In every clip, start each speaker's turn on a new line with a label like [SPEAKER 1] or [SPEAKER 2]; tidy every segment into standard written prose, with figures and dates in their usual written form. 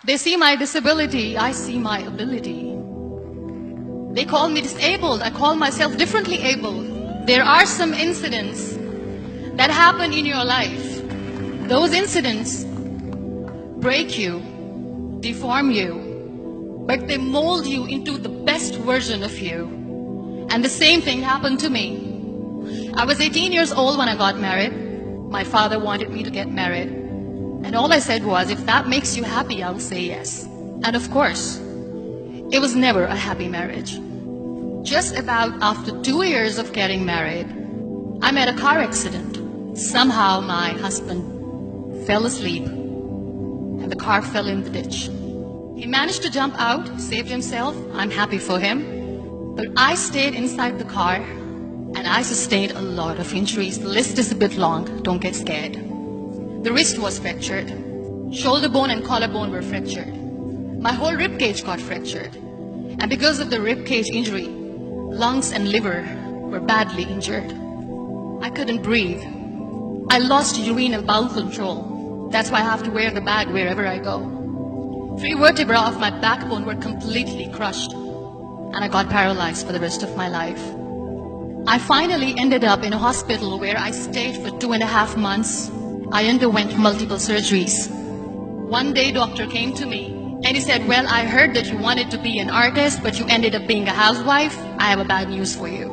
[SPEAKER 1] They see my disability, I see my ability. They call me disabled, I call myself differently abled. There are some incidents that happen in your life. Those incidents break you, deform you, but they mold you into the best version of you. And the same thing happened to me. I was 18 years old when I got married. My father wanted me to get married. And all I said was, if that makes you happy, I'll say yes. And of course, it was never a happy marriage. Just about after 2 years of getting married, I met a car accident. Somehow my husband fell asleep and the car fell in the ditch. He managed to jump out, saved himself. I'm happy for him. But I stayed inside the car and I sustained a lot of injuries. The list is a bit long, don't get scared. The wrist was fractured. Shoulder bone and collarbone were fractured. My whole rib cage got fractured. And because of the rib cage injury, lungs and liver were badly injured. I couldn't breathe. I lost urine and bowel control. That's why I have to wear the bag wherever I go. 3 vertebrae of my backbone were completely crushed, and I got paralyzed for the rest of my life. I finally ended up in a hospital where I stayed for 2.5 months. I underwent multiple surgeries. One day, doctor came to me and he said, well, I heard that you wanted to be an artist, but you ended up being a housewife. I have a bad news for you.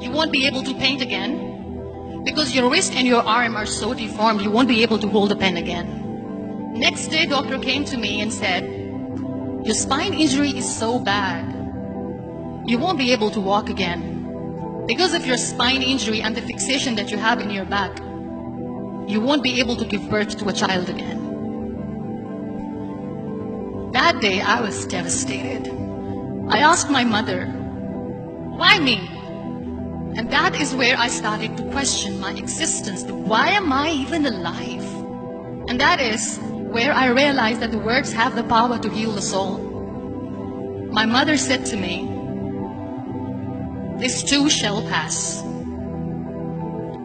[SPEAKER 1] You won't be able to paint again because your wrist and your arm are so deformed, you won't be able to hold a pen again. Next day, doctor came to me and said, your spine injury is so bad, you won't be able to walk again. Because of your spine injury and the fixation that you have in your back, you won't be able to give birth to a child again. That day, I was devastated. I asked my mother, why me? And that is where I started to question my existence. Why am I even alive? And that is where I realized that the words have the power to heal the soul. My mother said to me, this too shall pass.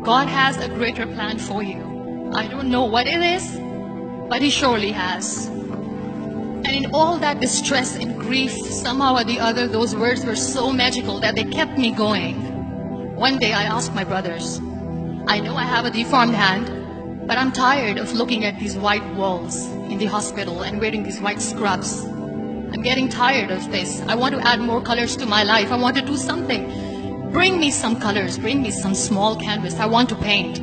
[SPEAKER 1] God has a greater plan for you. I don't know what it is, but He surely has. And in all that distress and grief, somehow or the other, those words were so magical that they kept me going. One day I asked my brothers, I know I have a deformed hand, but I'm tired of looking at these white walls in the hospital and wearing these white scrubs. I'm getting tired of this. I want to add more colors to my life. I want to do something. Bring me some colors. Bring me some small canvas. I want to paint.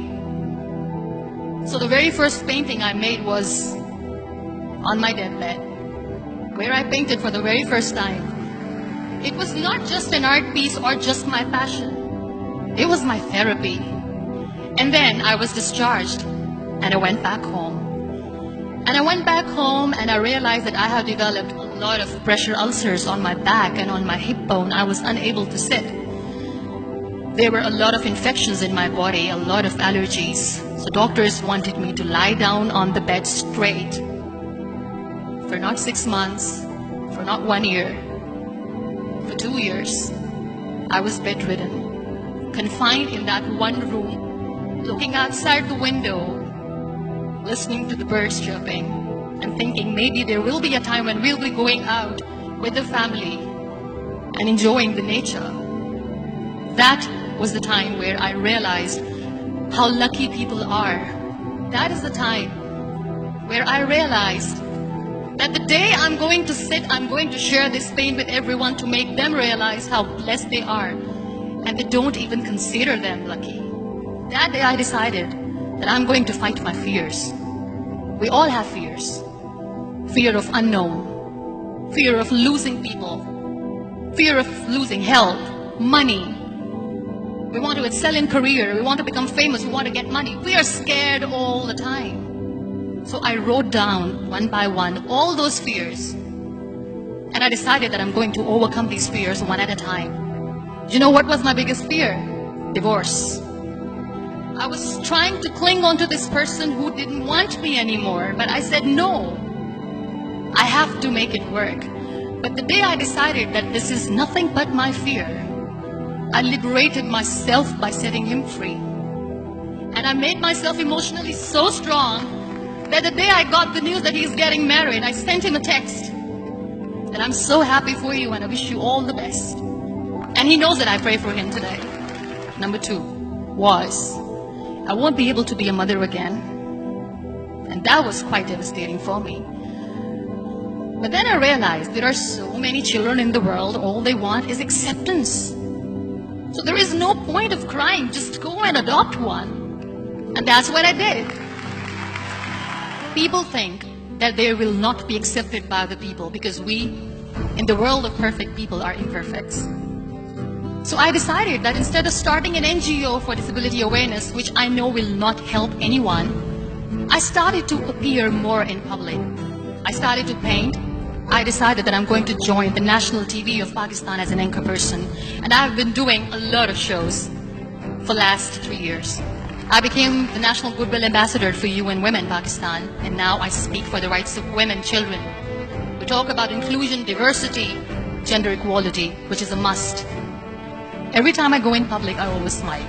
[SPEAKER 1] So the very first painting I made was on my deathbed, where I painted for the very first time. It was not just an art piece or just my passion. It was my therapy. And then I was discharged and I went back home. And I went back home and I realized that I had developed a lot of pressure ulcers on my back and on my hip bone. I was unable to sit. There were a lot of infections in my body, a lot of allergies. So doctors wanted me to lie down on the bed straight for not 6 months, for not 1 year, for 2 years. I was bedridden, confined in that one room, looking outside the window, listening to the birds chirping, and thinking maybe there will be a time when we'll be going out with the family and enjoying the nature. That was the time where I realized how lucky people are. That is the time where I realized that the day I'm going to sit, I'm going to share this pain with everyone to make them realize how blessed they are, and they don't even consider them lucky. That day I decided that I'm going to fight my fears. We all have fears. Fear of unknown, fear of losing people, fear of losing health, money. We want to excel in career, we want to become famous, we want to get money. We are scared all the time. So I wrote down one by one all those fears. And I decided that I'm going to overcome these fears one at a time. Do you know what was my biggest fear? Divorce. I was trying to cling on to this person who didn't want me anymore, but I said no. I have to make it work. But the day I decided that this is nothing but my fear, I liberated myself by setting him free. And I made myself emotionally so strong that the day I got the news that he's getting married, I sent him a text. And I'm so happy for you and I wish you all the best. And he knows that I pray for him today. Number 2 was, I won't be able to be a mother again. And that was quite devastating for me. But then I realized there are so many children in the world, all they want is acceptance. So there is no point of crying, just go and adopt one. And that's what I did. People think that they will not be accepted by the people because we, in the world of perfect people, are imperfects. So I decided that instead of starting an NGO for disability awareness, which I know will not help anyone, I started to appear more in public. I started to paint. I decided that I'm going to join the national TV of Pakistan as an anchor person. And I've been doing a lot of shows for the last 3 years. I became the National Goodwill Ambassador for UN Women Pakistan. And now I speak for the rights of women, children. We talk about inclusion, diversity, gender equality, which is a must. Every time I go in public, I always smile.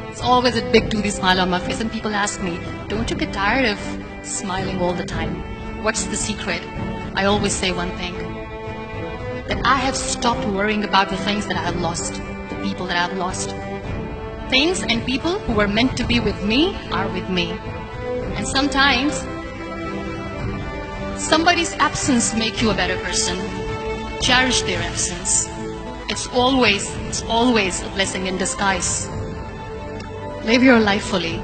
[SPEAKER 1] It's always a big toothy smile on my face. And people ask me, don't you get tired of smiling all the time? What's the secret? I always say one thing, that I have stopped worrying about the things that I have lost, the people that I have lost. Things and people who were meant to be with me are with me. And sometimes, somebody's absence makes you a better person. Cherish their absence. It's always a blessing in disguise. Live your life fully.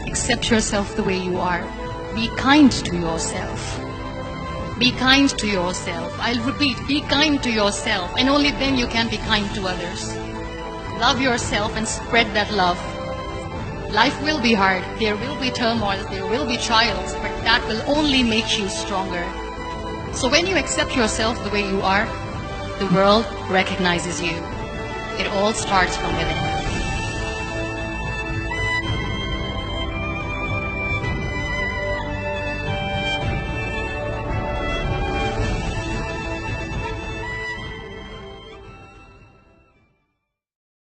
[SPEAKER 1] Accept yourself the way you are. Be kind to yourself. Be kind to yourself. I'll repeat, be kind to yourself, and only then you can be kind to others. Love yourself and spread that love. Life will be hard, there will be turmoil, there will be trials, but that will only make you stronger. So when you accept yourself the way you are, the world recognizes you. It all starts from within.